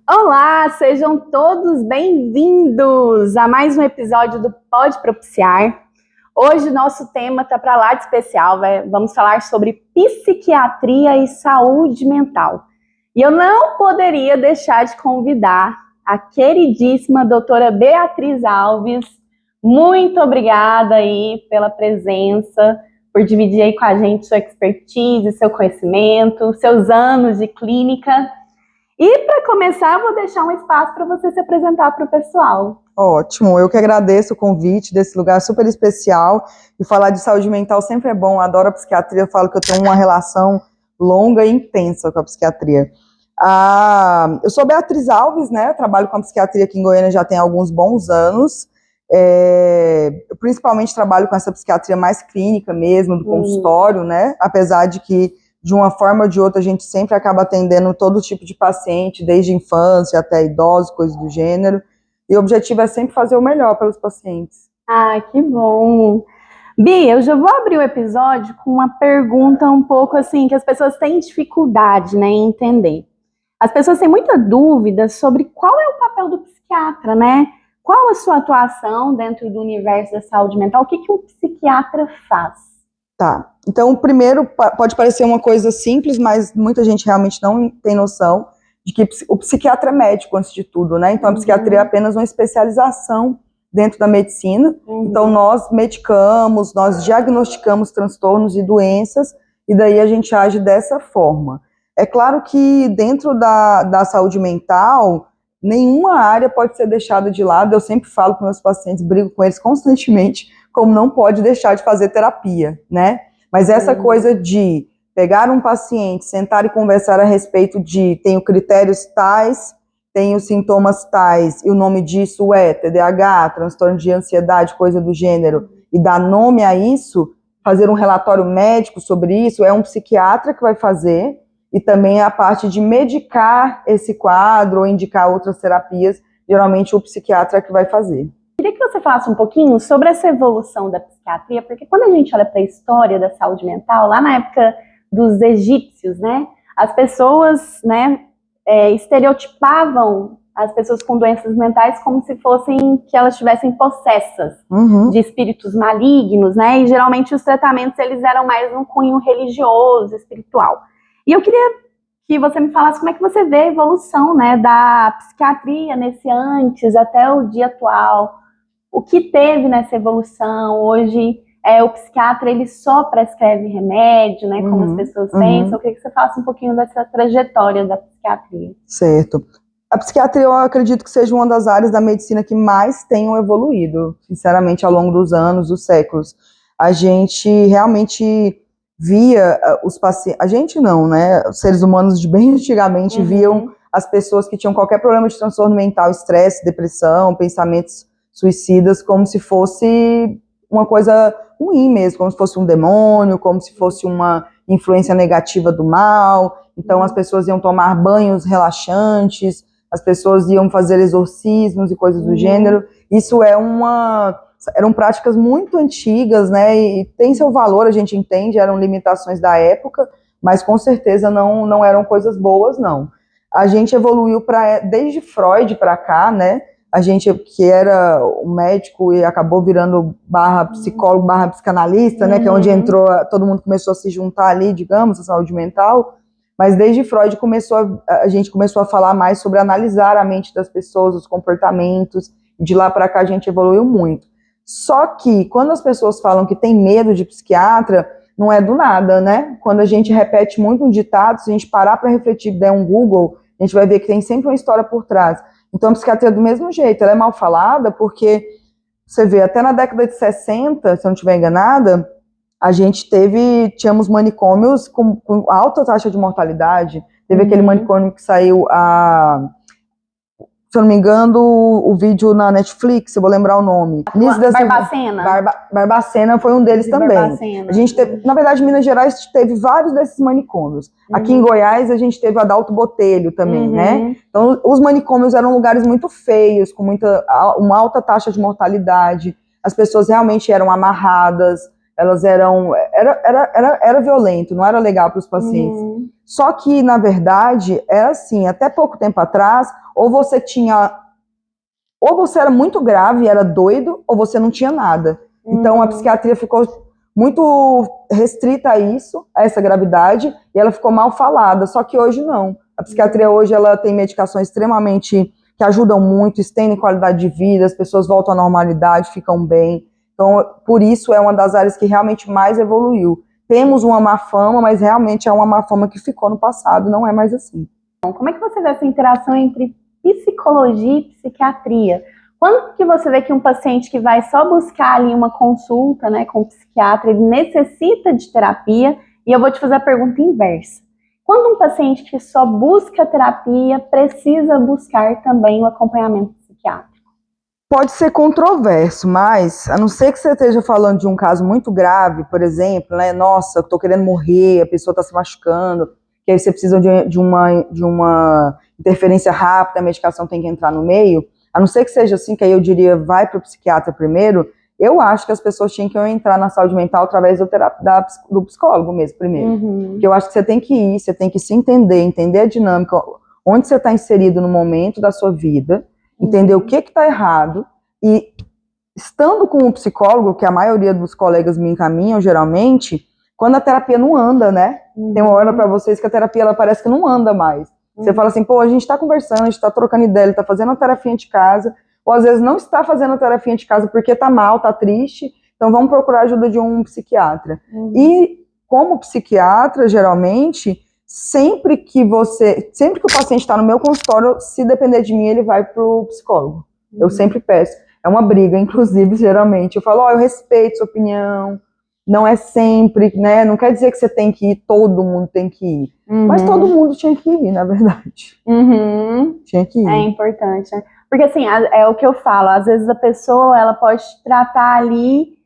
Olá, sejam todos bem-vindos a mais um episódio do Pode Propiciar. Hoje nosso tema está para lá de especial, vamos falar sobre psiquiatria e saúde mental. E eu não poderia deixar de convidar a queridíssima doutora Beatriz Alves. Muito obrigada aí pela presença, por dividir aí com a gente sua expertise, seu conhecimento, seus anos de clínica. E para começar, eu vou deixar um espaço para você se apresentar para o pessoal. Ótimo, eu que agradeço o convite desse lugar super especial. E falar de saúde mental sempre é bom, eu adoro a psiquiatria, eu falo que eu tenho uma relação longa e intensa com a psiquiatria. Eu sou Beatriz Alves, né? Eu trabalho com a psiquiatria aqui em Goiânia já tem alguns bons anos. Eu principalmente trabalho com essa psiquiatria mais clínica mesmo, do consultório, né? Apesar de que de uma forma ou de outra, a gente sempre acaba atendendo todo tipo de paciente, desde infância até idosos, coisas do gênero. E o objetivo é sempre fazer o melhor pelos pacientes. Ah, que bom! Bia, eu já vou abrir o episódio com uma pergunta um pouco assim, que as pessoas têm dificuldade, né, em entender. As pessoas têm muita dúvida sobre qual é o papel do psiquiatra, né? Qual a sua atuação dentro do universo da saúde mental? O que um psiquiatra faz? Tá, então o primeiro pode parecer uma coisa simples, mas muita gente realmente não tem noção de que o psiquiatra é médico antes de tudo, né? Então a psiquiatria é apenas uma especialização dentro da medicina. Então nós medicamos, nós diagnosticamos transtornos e doenças e daí a gente age dessa forma. É claro que dentro da saúde mental, nenhuma área pode ser deixada de lado. Eu sempre falo com meus pacientes, brigo com eles constantemente, como não pode deixar de fazer terapia, né? Mas essa coisa de pegar um paciente, sentar e conversar a respeito de tenho critérios tais, tenho sintomas tais, e o nome disso é TDAH, transtorno de ansiedade, coisa do gênero, e dar nome a isso, fazer um relatório médico sobre isso, é um psiquiatra que vai fazer, e também a parte de medicar esse quadro ou indicar outras terapias, geralmente o psiquiatra é que vai fazer. Queria que você falasse um pouquinho sobre essa evolução da psiquiatria, porque quando a gente olha para a história da saúde mental, lá na época dos egípcios, né, as pessoas, né, estereotipavam as pessoas com doenças mentais como se fossem que elas estivessem possessas de espíritos malignos, né, e geralmente os tratamentos eles eram mais um cunho religioso, espiritual. E eu queria que você me falasse como é que você vê a evolução, né, da psiquiatria nesse antes até o dia atual. O que teve nessa evolução? Hoje, o psiquiatra ele só prescreve remédio, né? Como as pessoas pensam. Eu queria que você falasse um pouquinho dessa trajetória da psiquiatria. Certo. A psiquiatria, eu acredito que seja uma das áreas da medicina que mais tenham evoluído, sinceramente, ao longo dos anos, dos séculos. A gente realmente via os pacientes, a gente não, né? Os seres humanos de bem antigamente viam as pessoas que tinham qualquer problema de transtorno mental, estresse, depressão, pensamentos suicidas, como se fosse uma coisa ruim mesmo, como se fosse um demônio, como se fosse uma influência negativa do mal. Então as pessoas iam tomar banhos relaxantes, as pessoas iam fazer exorcismos e coisas do gênero. Isso eram práticas muito antigas, né, e tem seu valor, a gente entende, eram limitações da época, mas com certeza não eram coisas boas, não. A gente evoluiu desde Freud para cá, né, a gente que era um médico e acabou virando psicólogo, psicanalista, né, que é onde entrou, todo mundo começou a se juntar ali, digamos, a saúde mental, mas desde Freud a gente começou a falar mais sobre analisar a mente das pessoas, os comportamentos, e de lá para cá a gente evoluiu muito. Só que quando as pessoas falam que tem medo de psiquiatra, não é do nada, né? Quando a gente repete muito um ditado, se a gente parar para refletir, der um Google, a gente vai ver que tem sempre uma história por trás. Então a psiquiatria do mesmo jeito, ela é mal falada porque, você vê, até na década de 60, se eu não estiver enganada, a gente tínhamos manicômios com alta taxa de mortalidade. Teve aquele manicômio que saiu, se eu não me engano, o vídeo na Netflix, eu vou lembrar o nome. Barbacena? Barbacena foi um deles também. A gente teve, na verdade, Minas Gerais teve vários desses manicômios. Aqui em Goiás, a gente teve o Adalto Botelho também, né? Então, os manicômios eram lugares muito feios, com uma alta taxa de mortalidade. As pessoas realmente eram amarradas, elas era violento, não era legal para os pacientes. Só que, na verdade, era assim, até pouco tempo atrás, ou você era muito grave, era doido, ou você não tinha nada. Então, a psiquiatria ficou muito restrita a isso, a essa gravidade, e ela ficou mal falada. Só que hoje não. A psiquiatria hoje, ela tem medicações extremamente que ajudam muito, estendem qualidade de vida, as pessoas voltam à normalidade, ficam bem. Então, por isso é uma das áreas que realmente mais evoluiu. Temos uma má fama, mas realmente é uma má fama que ficou no passado, não é mais assim. Como é que você vê essa interação entre psicologia e psiquiatria? Quando que você vê que um paciente que vai só buscar ali uma consulta, né, com o psiquiatra, ele necessita de terapia? E eu vou te fazer a pergunta inversa. Quando um paciente que só busca terapia precisa buscar também o acompanhamento psiquiátrico? Pode ser controverso, mas a não ser que você esteja falando de um caso muito grave, por exemplo, né? Nossa, eu tô querendo morrer, a pessoa está se machucando, que aí você precisa de uma interferência rápida, a medicação tem que entrar no meio. A não ser que seja assim, que aí eu diria, vai para o psiquiatra primeiro. Eu acho que as pessoas tinham que entrar na saúde mental através do psicólogo mesmo, primeiro. Porque eu acho que você tem que ir, você tem que se entender a dinâmica, onde você está inserido no momento da sua vida, entender o que está errado, e estando com um psicólogo, que a maioria dos colegas me encaminham, geralmente, quando a terapia não anda, né? Tem uma hora para vocês que a terapia, ela parece que não anda mais. Você fala assim, pô, a gente está conversando, a gente está trocando ideia, ele está fazendo a terapia de casa, ou às vezes não está fazendo a terapia de casa porque está mal, está triste, então vamos procurar a ajuda de um psiquiatra. E como psiquiatra, geralmente, sempre que o paciente está no meu consultório, se depender de mim, ele vai para o psicólogo. Eu sempre peço. É uma briga, inclusive, geralmente. Eu falo, eu respeito sua opinião, não é sempre, né? Não quer dizer que você tem que ir, todo mundo tem que ir. Mas todo mundo tinha que ir, na verdade. Tinha que ir. É importante, né? Porque, assim, é o que eu falo, às vezes a pessoa, ela pode tratar ali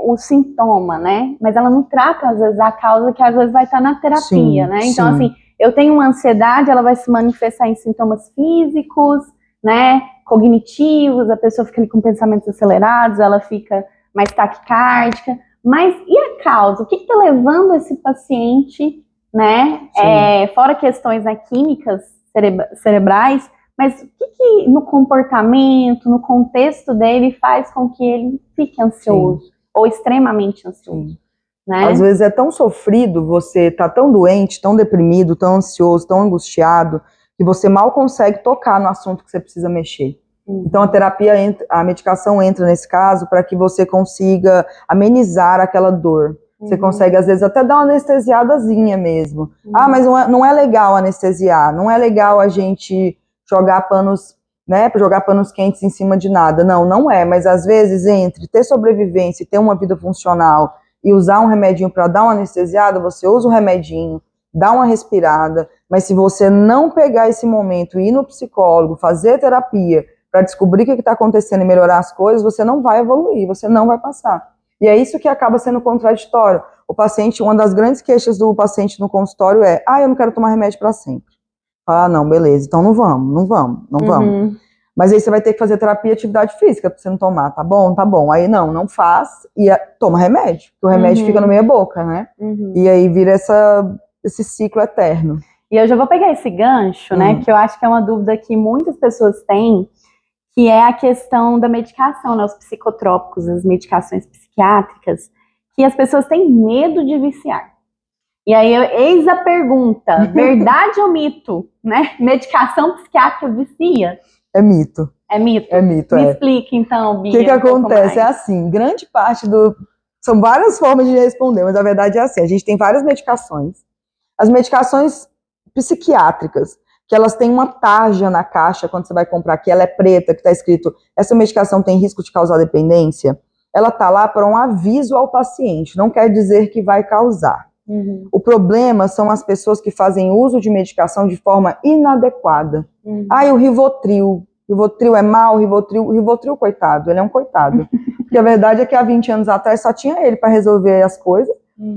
o sintoma, né? Mas ela não trata, às vezes, a causa que às vezes vai estar na terapia, né? Então, assim, eu tenho uma ansiedade, ela vai se manifestar em sintomas físicos, né? Cognitivos, a pessoa fica ali com pensamentos acelerados, ela fica mais taquicárdica. Mas e a causa? O que está levando esse paciente, né? Fora questões, né, químicas cerebrais, mas o que no comportamento, no contexto dele faz com que ele fique ansioso ou extremamente ansioso? Né? Às vezes é tão sofrido, você tá tão doente, tão deprimido, tão ansioso, tão angustiado, que você mal consegue tocar no assunto que você precisa mexer. Então a terapia, a medicação entra nesse caso para que você consiga amenizar aquela dor. Você consegue, às vezes, até dar uma anestesiadazinha mesmo. Mas não é legal anestesiar, não é legal a gente jogar panos, né, jogar panos quentes em cima de nada. Não é, mas às vezes entre ter sobrevivência e ter uma vida funcional e usar um remedinho para dar uma anestesiada, você usa o remedinho, dá uma respirada, mas se você não pegar esse momento e ir no psicólogo, fazer terapia, para descobrir o que está acontecendo e melhorar as coisas, você não vai evoluir, você não vai passar. E é isso que acaba sendo contraditório. O paciente, uma das grandes queixas do paciente no consultório é, eu não quero tomar remédio para sempre. Não, beleza, então não vamos. Mas aí você vai ter que fazer terapia e atividade física para você não tomar, tá bom. Aí não faz e toma remédio, porque o remédio fica no meia boca, né? E aí vira esse ciclo eterno. E eu já vou pegar esse gancho, né, que eu acho que é uma dúvida que muitas pessoas têm, que é a questão da medicação, né, os psicotrópicos, as medicações psiquiátricas, que as pessoas têm medo de viciar. E aí, eis a pergunta, verdade ou mito, né? Medicação psiquiátrica vicia? É mito. É mito? É mito, Me explique, então, Bia. O que acontece? É assim, grande parte São várias formas de responder, mas a verdade é assim, a gente tem várias medicações. As medicações psiquiátricas, que elas têm uma tarja na caixa quando você vai comprar, que ela é preta, que está escrito, essa medicação tem risco de causar dependência, ela está lá para um aviso ao paciente, não quer dizer que vai causar. O problema são as pessoas que fazem uso de medicação de forma inadequada. E o Rivotril é mal, o Rivotril, coitado, ele é um coitado. Porque a verdade é que há 20 anos atrás só tinha ele para resolver as coisas,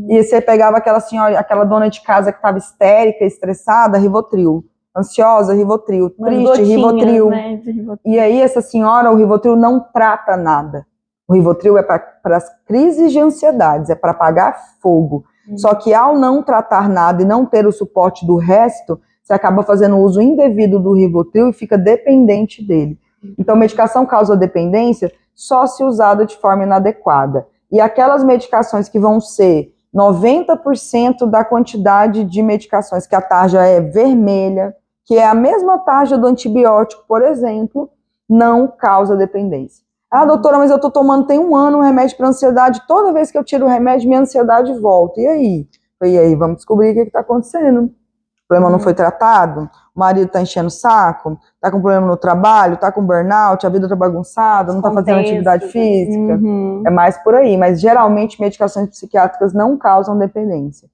e você pegava aquela senhora, aquela dona de casa que estava histérica, estressada, Rivotril. Ansiosa, Rivotril. Triste, Rivotril. Né, e aí essa senhora, o Rivotril não trata nada. O Rivotril é para as crises de ansiedades, é para apagar fogo. Só que ao não tratar nada e não ter o suporte do resto, você acaba fazendo uso indevido do Rivotril e fica dependente dele. Então, medicação causa dependência só se usada de forma inadequada. E aquelas medicações que vão ser 90% da quantidade de medicações que a tarja é vermelha, que é a mesma tarja do antibiótico, por exemplo, não causa dependência. Ah, doutora, mas eu tô tomando tem 1 ano um remédio para ansiedade, toda vez que eu tiro o remédio, minha ansiedade volta. E aí? E aí, vamos descobrir o que está acontecendo. O problema não foi tratado, o marido tá enchendo o saco, tá com problema no trabalho, tá com burnout, a vida tá bagunçada, não tá fazendo atividade física. É mais por aí, mas geralmente medicações psiquiátricas não causam dependência.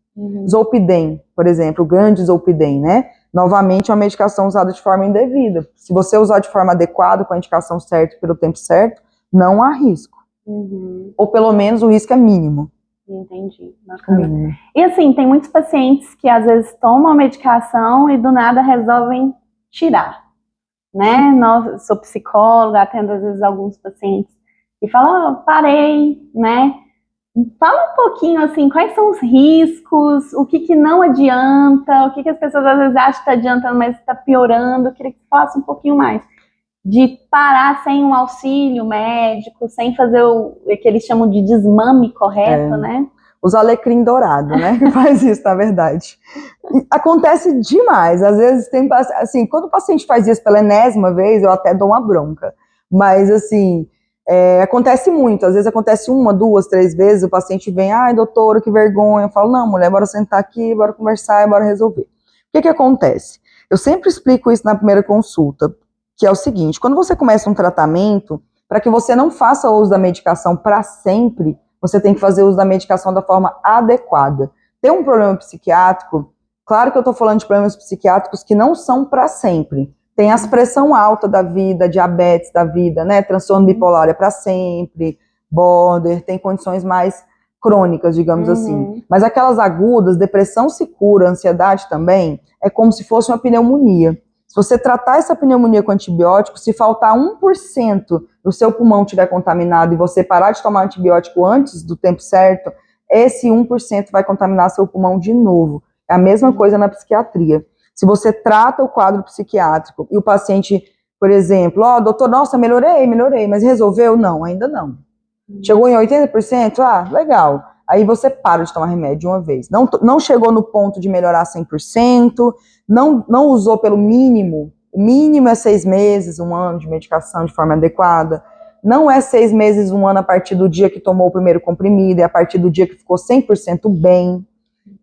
Zolpidem, por exemplo, o grande Zolpidem, né? Novamente, é uma medicação usada de forma indevida. Se você usar de forma adequada, com a indicação certa e pelo tempo certo, não há risco. Ou pelo menos o risco é mínimo. Entendi, bacana. E assim, tem muitos pacientes que às vezes tomam a medicação e do nada resolvem tirar, né? Eu sou psicóloga, atendo às vezes alguns pacientes e falam, parei, né? Fala um pouquinho assim, quais são os riscos, o que não adianta, o que as pessoas às vezes acham que está adiantando, mas está piorando. Eu queria que você falasse um pouquinho mais de parar sem um auxílio médico, sem fazer o que eles chamam de desmame correto, né? Os alecrim dourado, né? Que faz isso, na verdade. E acontece demais. Às vezes tem, assim, quando o paciente faz isso pela 10ª vez, eu até dou uma bronca. Mas, assim, acontece muito. Às vezes acontece 1, 2, 3 vezes, o paciente vem, ai, doutora, que vergonha. Eu falo, não, mulher, bora sentar aqui, bora conversar, bora resolver. O que acontece? Eu sempre explico isso na primeira consulta, que é o seguinte, quando você começa um tratamento, para que você não faça uso da medicação para sempre, você tem que fazer uso da medicação da forma adequada. Tem um problema psiquiátrico, claro que eu estou falando de problemas psiquiátricos que não são para sempre. Tem as pressão alta da vida, diabetes da vida, né? Transtorno bipolar é para sempre, border, tem condições mais crônicas, digamos assim. Mas aquelas agudas, depressão se cura, ansiedade também, é como se fosse uma pneumonia. Se você tratar essa pneumonia com antibiótico, se faltar 1% do seu pulmão estiver contaminado e você parar de tomar antibiótico antes do tempo certo, esse 1% vai contaminar seu pulmão de novo. É a mesma coisa na psiquiatria. Se você trata o quadro psiquiátrico e o paciente, por exemplo, doutor, nossa, melhorei, mas resolveu? Não, ainda não. Chegou em 80%? Ah, legal. Aí você para de tomar remédio de uma vez. Não chegou no ponto de melhorar 100%, não usou pelo mínimo, o mínimo é 6 meses, 1 ano de medicação de forma adequada, não é 6 meses, 1 ano a partir do dia que tomou o primeiro comprimido, é a partir do dia que ficou 100% bem.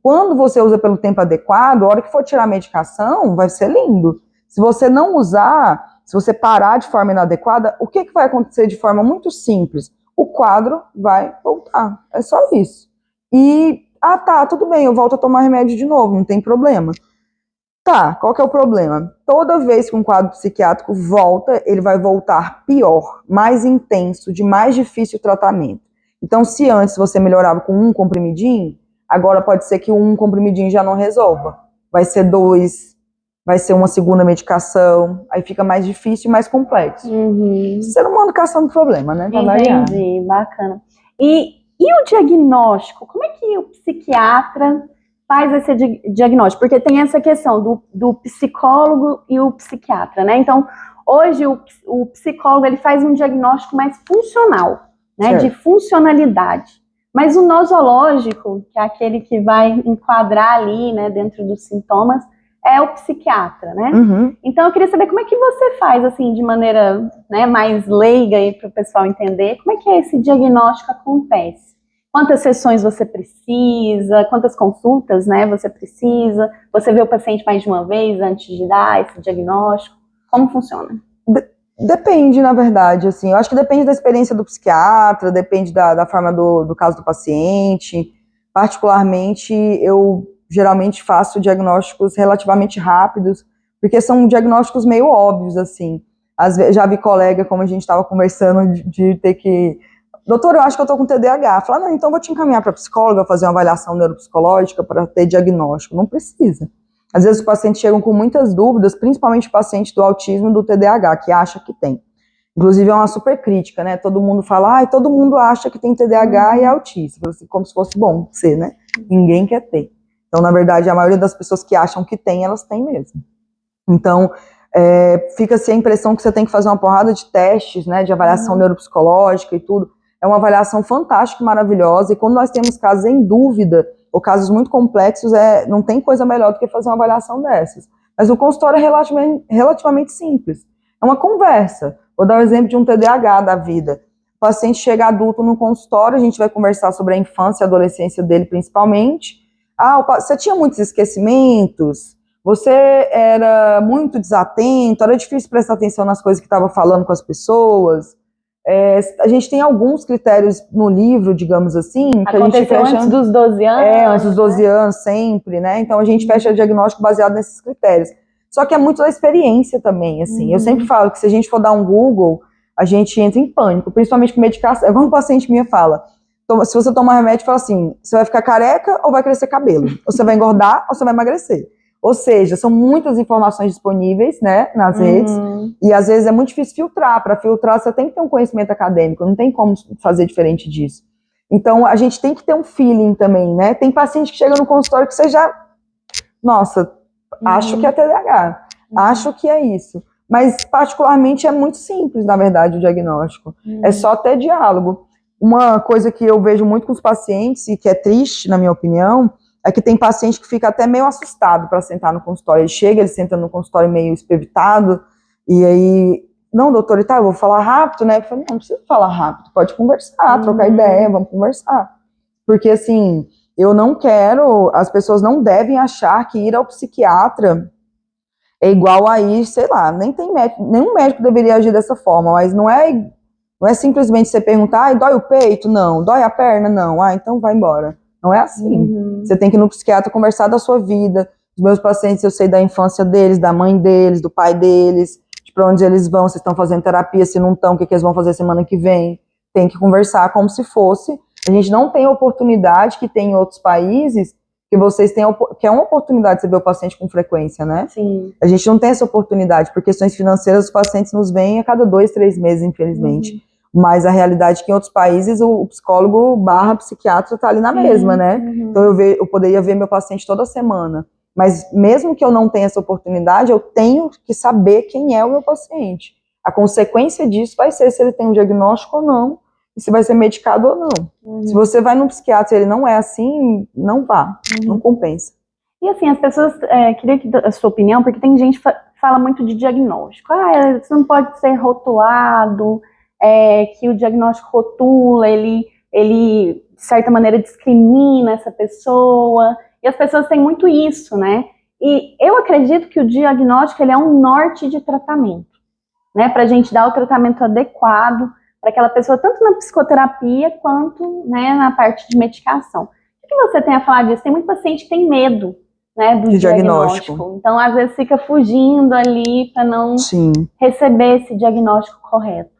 Quando você usa pelo tempo adequado, a hora que for tirar a medicação, vai ser lindo. Se você não usar, se você parar de forma inadequada, o que vai acontecer de forma muito simples? O quadro vai voltar, é só isso. E, tá, tudo bem, eu volto a tomar remédio de novo, não tem problema. Tá, qual que é o problema? Toda vez que um quadro psiquiátrico volta, ele vai voltar pior, mais intenso, de mais difícil tratamento. Então, se antes você melhorava com 1 comprimidinho, agora pode ser que 1 comprimidinho já não resolva. Vai ser 2, vai ser uma segunda medicação, aí fica mais difícil e mais complexo. Ser humano caçando problema, né? Entendi, bacana. E o diagnóstico? Como é que o psiquiatra faz esse diagnóstico? Porque tem essa questão do psicólogo e o psiquiatra, né? Então, hoje o psicólogo ele faz um diagnóstico mais funcional, né? De funcionalidade. Mas o nosológico, que é aquele que vai enquadrar ali, né, dentro dos sintomas, é o psiquiatra, né? Então eu queria saber como é que você faz, assim, de maneira, né, mais leiga aí para o pessoal entender, como é que esse diagnóstico acontece? Quantas sessões você precisa, quantas consultas, né, você precisa? Você vê o paciente mais de uma vez antes de dar esse diagnóstico? Como funciona? Depende, na verdade, assim, eu acho que depende da experiência do psiquiatra, depende da forma do caso do paciente. Particularmente, eu geralmente faço diagnósticos relativamente rápidos, porque são diagnósticos meio óbvios, assim. Às vezes, já vi colega, como a gente estava conversando, de ter que... Doutor, eu acho que eu estou com TDAH. Fala, não, então vou te encaminhar para psicóloga, fazer uma avaliação neuropsicológica para ter diagnóstico. Não precisa. Às vezes os pacientes chegam com muitas dúvidas, principalmente o paciente do autismo e do TDAH, que acha que tem. Inclusive é uma super crítica, né? Todo mundo fala, todo mundo acha que tem TDAH e é autista, como se fosse bom ser, né? Ninguém quer ter. Então, na verdade, a maioria das pessoas que acham que tem, elas têm mesmo. Então, fica-se a impressão que você tem que fazer uma porrada de testes, né? De avaliação neuropsicológica e tudo. É uma avaliação fantástica e maravilhosa, e quando nós temos casos em dúvida, ou casos muito complexos, não tem coisa melhor do que fazer uma avaliação dessas. Mas o consultório é relativamente simples. É uma conversa. Vou dar o exemplo de um TDAH da vida. O paciente chega adulto no consultório, a gente vai conversar sobre a infância e adolescência dele principalmente. Você tinha muitos esquecimentos? Você era muito desatento? Era difícil prestar atenção nas coisas que estava falando com as pessoas? A gente tem alguns critérios no livro, digamos assim, que a gente fecha antes dos 12 anos? Antes dos 12 anos, sempre, né? Então a gente fecha o diagnóstico baseado nesses critérios. Só que é muito da experiência também, assim. Eu sempre falo que se a gente for dar um Google, a gente entra em pânico, principalmente com medicação. É como um paciente minha fala, se você tomar remédio, fala assim, você vai ficar careca ou vai crescer cabelo? Ou você vai engordar ou você vai emagrecer? Ou seja, são muitas informações disponíveis, né, nas redes, e às vezes é muito difícil filtrar. Para filtrar, você tem que ter um conhecimento acadêmico, não tem como fazer diferente disso. Então, a gente tem que ter um feeling também, né? Tem paciente que chega no consultório que você já, nossa, acho que é TDAH, acho que é isso. Mas, particularmente, é muito simples, na verdade, o diagnóstico. É só ter diálogo. Uma coisa que eu vejo muito com os pacientes, e que é triste, na minha opinião, é que tem paciente que fica até meio assustado para sentar no consultório. Ele senta no consultório meio espevitado, e aí, não, doutor, eu vou falar rápido, né? Eu falei, não precisa falar rápido, pode conversar, trocar ideia, vamos conversar. Porque, assim, eu não quero, as pessoas não devem achar que ir ao psiquiatra é igual a ir, sei lá, nenhum médico deveria agir dessa forma, mas não é simplesmente você perguntar, dói o peito? Não. Dói a perna? Não. Então vai embora. Não é assim. Você tem que ir no psiquiatra conversar da sua vida. Os meus pacientes, eu sei da infância deles, da mãe deles, do pai deles, de pra onde eles vão, se estão fazendo terapia, se não estão, o que eles vão fazer semana que vem. Tem que conversar como se fosse. A gente não tem a oportunidade que tem em outros países, que vocês têm, que é uma oportunidade de você ver o paciente com frequência, né? Sim. A gente não tem essa oportunidade, por questões financeiras, os pacientes nos veem a cada 2, 3 meses, infelizmente. Mas a realidade é que em outros países o psicólogo / psiquiatra está ali na mesma, né? Então eu poderia ver meu paciente toda semana. Mas mesmo que eu não tenha essa oportunidade, eu tenho que saber quem é o meu paciente. A consequência disso vai ser se ele tem um diagnóstico ou não, e se vai ser medicado ou não. Se você vai num psiquiatra e ele não é assim, não vá, não compensa. E assim, as pessoas, queria que a sua opinião, porque tem gente que fala muito de diagnóstico. Isso não pode ser rotulado, que o diagnóstico rotula, ele de certa maneira discrimina essa pessoa, e as pessoas têm muito isso, né? E eu acredito que o diagnóstico ele é um norte de tratamento, né? Para a gente dar o tratamento adequado para aquela pessoa, tanto na psicoterapia quanto, né, na parte de medicação. O que você tem a falar disso? Tem muito paciente que tem medo, né, do diagnóstico. Então, às vezes, fica fugindo ali para não receber esse diagnóstico correto.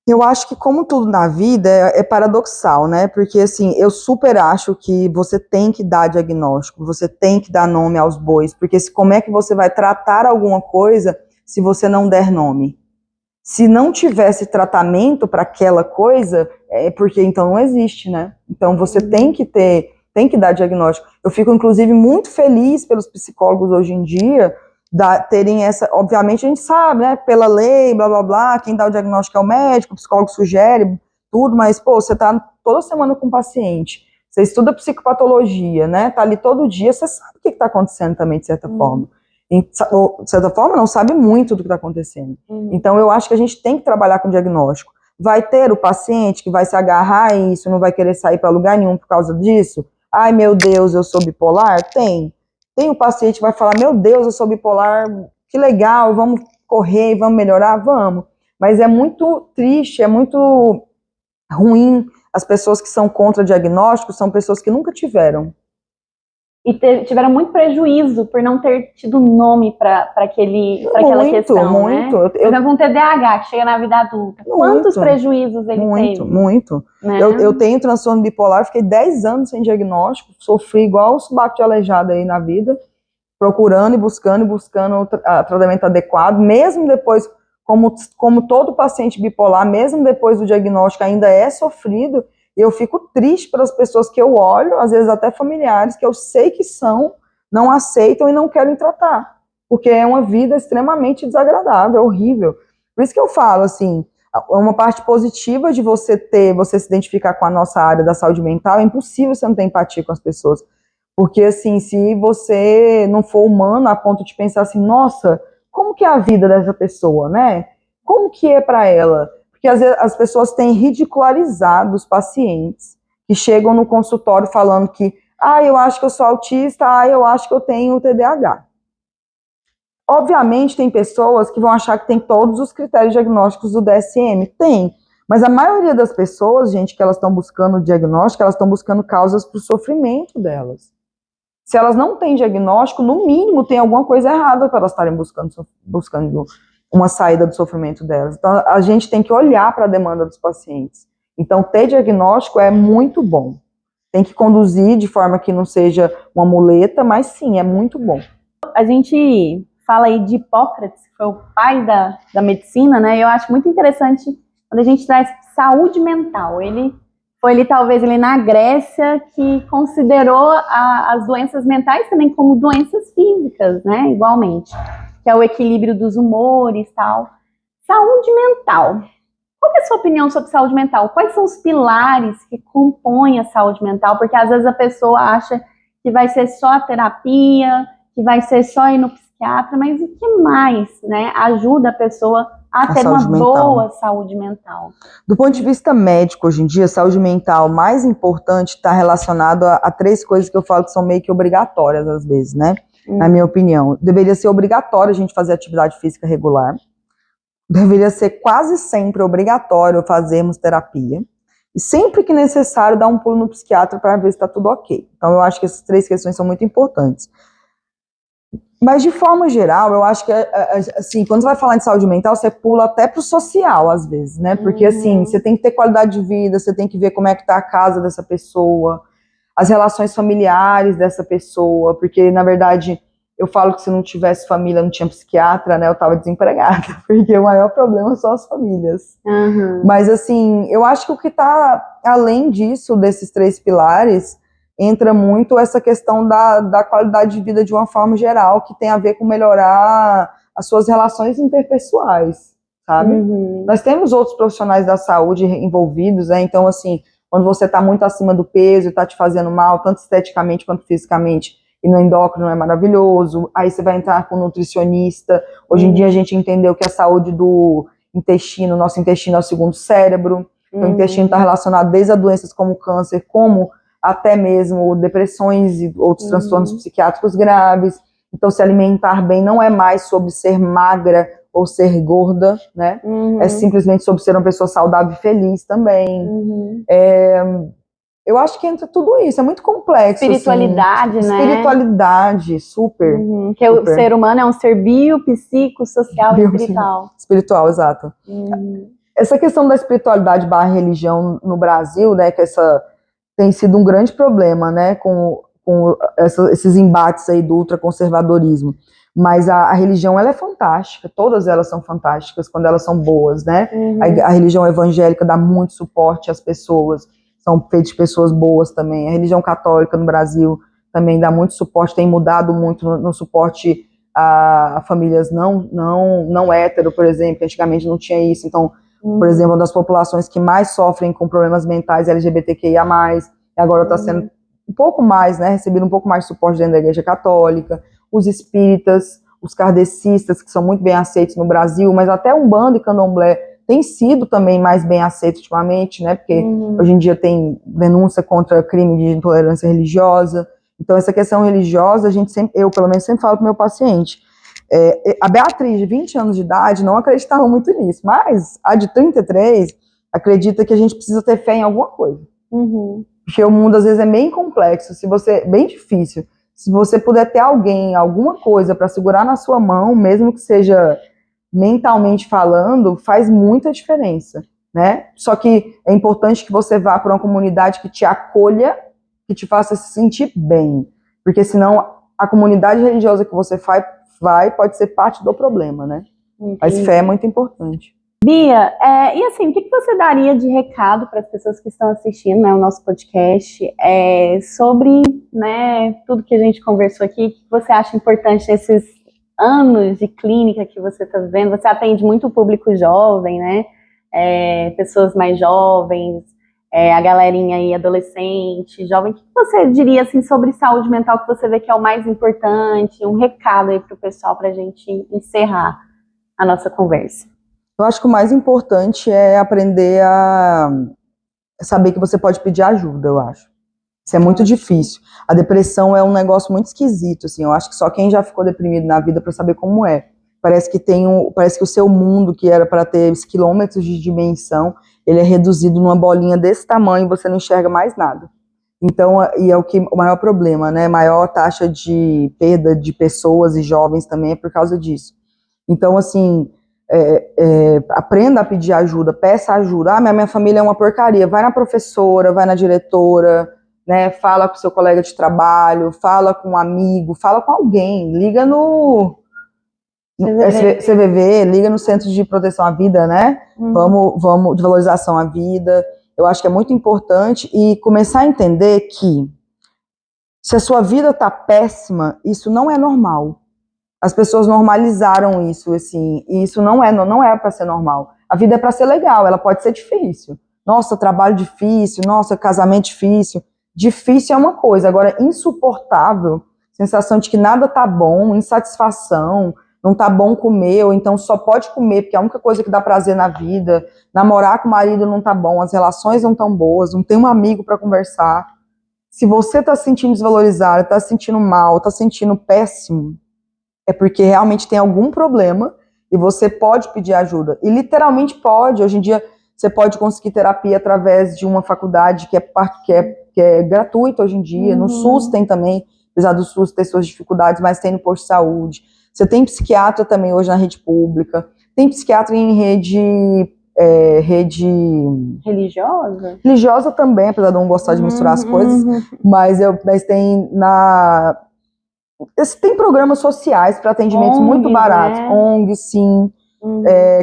Eu acho que, como tudo na vida, é paradoxal, né? Porque, assim, eu super acho que você tem que dar diagnóstico, você tem que dar nome aos bois, porque como é que você vai tratar alguma coisa se você não der nome? Se não tivesse tratamento para aquela coisa, é porque então não existe, né? Então você tem que dar diagnóstico. Eu fico, inclusive, muito feliz pelos psicólogos hoje em dia terem essa, obviamente a gente sabe, né, pela lei, blá, blá, blá, quem dá o diagnóstico é o médico, o psicólogo sugere tudo, mas, você tá toda semana com o paciente, você estuda psicopatologia, né, tá ali todo dia, você sabe o que tá acontecendo também, de certa forma. De certa forma, não sabe muito do que está acontecendo. Então, eu acho que a gente tem que trabalhar com diagnóstico. Vai ter o paciente que vai se agarrar a isso, não vai querer sair para lugar nenhum por causa disso? Ai, meu Deus, eu sou bipolar? Tem. Tem o paciente que vai falar, meu Deus, eu sou bipolar, que legal, vamos correr, vamos melhorar? Vamos. Mas é muito triste, é muito ruim. As pessoas que são contra diagnóstico são pessoas que nunca tiveram. E tiveram muito prejuízo por não ter tido nome para aquela questão, muito. Né? Por exemplo, um TDAH que chega na vida adulta. Quantos prejuízos ele teve? Muito. Né? Eu tenho transtorno bipolar, fiquei 10 anos sem diagnóstico, sofri igual o subaco de aleijado aí na vida, procurando e buscando o tratamento adequado, mesmo depois como todo paciente bipolar, mesmo depois do diagnóstico, ainda é sofrido, e eu fico triste pelas pessoas que eu olho, às vezes até familiares, que eu sei que não aceitam e não querem tratar, porque é uma vida extremamente desagradável, horrível. Por isso que eu falo, assim, uma parte positiva de você se identificar com a nossa área da saúde mental, é impossível você não ter empatia com as pessoas. Porque, assim, se você não for humano a ponto de pensar assim, nossa, como que é a vida dessa pessoa, né? Como que é para ela? Porque às vezes as pessoas têm ridicularizado os pacientes que chegam no consultório falando que, eu acho que eu sou autista, eu acho que eu tenho TDAH. Obviamente tem pessoas que vão achar que tem todos os critérios diagnósticos do DSM, tem, mas a maioria das pessoas, gente, que elas estão buscando diagnóstico, elas estão buscando causas para o sofrimento delas. Se elas não têm diagnóstico, no mínimo tem alguma coisa errada para elas estarem buscando uma saída do sofrimento delas. Então a gente tem que olhar para a demanda dos pacientes. Então ter diagnóstico é muito bom. Tem que conduzir de forma que não seja uma muleta, mas sim, é muito bom. A gente fala aí de Hipócrates, que foi o pai da medicina, né? Eu acho muito interessante quando a gente traz saúde mental. Ele foi ali, talvez, ele na Grécia, que considerou as doenças mentais também como doenças físicas, né? Igualmente. Que é o equilíbrio dos humores e tal. Saúde mental. Qual é a sua opinião sobre saúde mental? Quais são os pilares que compõem a saúde mental? Porque às vezes a pessoa acha que vai ser só a terapia, que vai ser só ir no psiquiatra, mas o que mais, né, ajuda a pessoa a ter uma boa saúde mental? Do ponto de vista médico, hoje em dia, a saúde mental mais importante está relacionado a três coisas que eu falo que são meio que obrigatórias às vezes, né? Na minha opinião. Deveria ser obrigatório a gente fazer atividade física regular. Deveria ser quase sempre obrigatório fazermos terapia. E sempre que necessário, dar um pulo no psiquiatra para ver se está tudo ok. Então, eu acho que essas três questões são muito importantes. Mas, de forma geral, eu acho que, assim, quando você vai falar de saúde mental, você pula até pro social, às vezes, né? Porque, assim, você tem que ter qualidade de vida, você tem que ver como é que tá a casa dessa pessoa, as relações familiares dessa pessoa, porque, na verdade, eu falo que se não tivesse família, não tinha psiquiatra, né? Eu tava desempregada, porque o maior problema são as famílias. Mas, assim, eu acho que o que tá além disso, desses três pilares, entra muito essa questão da qualidade de vida de uma forma geral, que tem a ver com melhorar as suas relações interpessoais, sabe? Nós temos outros profissionais da saúde envolvidos, né? Então, assim, quando você está muito acima do peso, está te fazendo mal, tanto esteticamente quanto fisicamente, e no endócrino é maravilhoso, aí você vai entrar com um nutricionista. Hoje em dia a gente entendeu que a saúde do intestino, nosso intestino é o segundo cérebro, então o intestino está relacionado desde a doenças como câncer, como até mesmo depressões e outros transtornos psiquiátricos graves. Então, se alimentar bem não é mais sobre ser magra ou ser gorda, né? É simplesmente sobre ser uma pessoa saudável e feliz também. Eu acho que entra tudo isso, é muito complexo. Espiritualidade, assim, né? Espiritualidade, super. Que super. O ser humano é um ser psíquico, espiritual. Espiritual, exato. Essa questão da espiritualidade / religião no Brasil, né, que tem sido um grande problema, né, com esses embates aí do ultraconservadorismo. Mas a religião, ela é fantástica, todas elas são fantásticas quando elas são boas, né? A religião evangélica dá muito suporte às pessoas, são feitas de pessoas boas também. A religião católica no Brasil também dá muito suporte, tem mudado muito no suporte a famílias não hétero, por exemplo, antigamente não tinha isso. Então, por exemplo, uma das populações que mais sofrem com problemas mentais LGBTQIA+, e agora está sendo um pouco mais, né, recebendo um pouco mais de suporte dentro da Igreja Católica, os espíritas, os kardecistas, que são muito bem aceitos no Brasil, mas até Umbanda e Candomblé tem sido também mais bem aceito ultimamente, né, porque hoje em dia tem denúncia contra crime de intolerância religiosa. Então, essa questão religiosa, eu pelo menos sempre falo para o meu paciente, a Beatriz, de 20 anos de idade, não acreditava muito nisso, mas a de 33 acredita que a gente precisa ter fé em alguma coisa. Porque o mundo, às vezes, é bem complexo, bem difícil. Se você puder ter alguém, alguma coisa para segurar na sua mão, mesmo que seja mentalmente falando, faz muita diferença, né? Só que é importante que você vá para uma comunidade que te acolha, que te faça se sentir bem, porque senão a comunidade religiosa que você vai pode ser parte do problema, né? Mas fé é muito importante. Bia, e assim, o que você daria de recado para as pessoas que estão assistindo, né, o nosso podcast sobre, né, tudo que a gente conversou aqui? O que você acha importante nesses anos de clínica que você está vivendo? Você atende muito o público jovem, né? Pessoas mais jovens, a galerinha aí, adolescente, jovem. O que você diria assim, sobre saúde mental que você vê que é o mais importante? Um recado aí para o pessoal para a gente encerrar a nossa conversa. Eu acho que o mais importante é aprender a saber que você pode pedir ajuda, eu acho. Isso é muito difícil. A depressão é um negócio muito esquisito, assim. Eu acho que só quem já ficou deprimido na vida para saber como é. Parece que parece que o seu mundo, que era para ter quilômetros de dimensão, ele é reduzido numa bolinha desse tamanho e você não enxerga mais nada. Então, e é o maior problema, né? Maior taxa de perda de pessoas e jovens também é por causa disso. Então, assim, aprenda a pedir ajuda, peça ajuda. Minha família é uma porcaria. Vai na professora, vai na diretora, né? Fala com seu colega de trabalho, fala com um amigo, fala com alguém. Liga no CVV, liga no Centro de Proteção à Vida, né? Vamos de valorização à vida. Eu acho que é muito importante e começar a entender que se a sua vida tá péssima, isso não é normal. As pessoas normalizaram isso, assim, e isso não é para ser normal. A vida é para ser legal, ela pode ser difícil. Nossa, trabalho difícil, nossa, casamento difícil. Difícil é uma coisa, agora insuportável, sensação de que nada tá bom, insatisfação, não tá bom comer, ou então só pode comer porque é a única coisa que dá prazer na vida. Namorar com o marido não tá bom, as relações não tão boas, não tem um amigo para conversar. Se você tá se sentindo desvalorizado, tá se sentindo mal, tá se sentindo péssimo, é porque realmente tem algum problema e você pode pedir ajuda. E literalmente pode. Hoje em dia você pode conseguir terapia através de uma faculdade que é gratuita hoje em dia. No SUS tem também, apesar do SUS ter suas dificuldades, mas tem no posto de saúde. Você tem psiquiatra também hoje na rede pública. Tem psiquiatra em rede religiosa? Religiosa também, apesar de eu não gostar de misturar as coisas. Mas tem tem programas sociais para atendimentos ONGs, muito baratos. Né? ONGs, sim.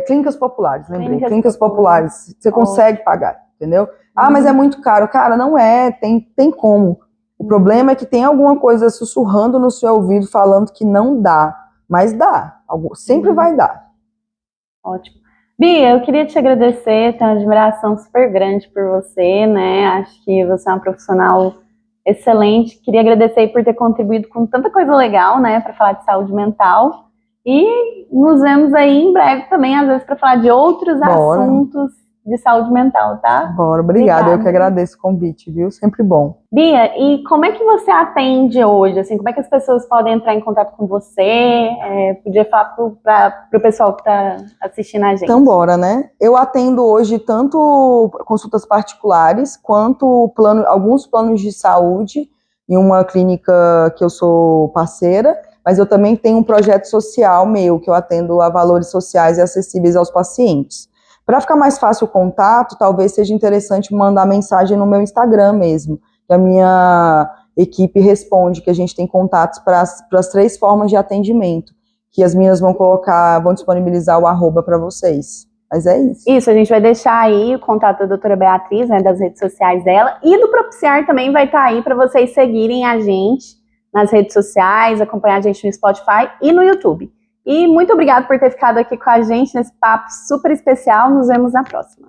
Clínicas populares, lembrei. Clínicas populares. Você consegue pagar, entendeu? Mas é muito caro. Cara, não é. Tem como. O problema é que tem alguma coisa sussurrando no seu ouvido falando que não dá. Mas dá. Sempre vai dar. Ótimo. Bia, eu queria te agradecer. Tenho uma admiração super grande por você, né? Acho que você é uma profissional excelente. Queria agradecer por ter contribuído com tanta coisa legal, né, para falar de saúde mental. E nos vemos aí em breve também, às vezes, para falar de outros assuntos de saúde mental, tá? Bora, obrigada. Eu que agradeço o convite, viu? Sempre bom. Bia, e como é que você atende hoje? Assim, como é que as pessoas podem entrar em contato com você? Podia falar para o pessoal que está assistindo a gente. Então, bora, né? Eu atendo hoje tanto consultas particulares, quanto alguns planos de saúde, em uma clínica que eu sou parceira, mas eu também tenho um projeto social meu, que eu atendo a valores sociais e acessíveis aos pacientes. Para ficar mais fácil o contato, talvez seja interessante mandar mensagem no meu Instagram mesmo, que a minha equipe responde, que a gente tem contatos para as 3 formas de atendimento, que as meninas vão disponibilizar o @ para vocês. Mas é isso. Isso, a gente vai deixar aí o contato da doutora Beatriz, né, das redes sociais dela, e do Propiciar também vai estar aí para vocês seguirem a gente nas redes sociais, acompanhar a gente no Spotify e no YouTube. E muito obrigada por ter ficado aqui com a gente nesse papo super especial. Nos vemos na próxima.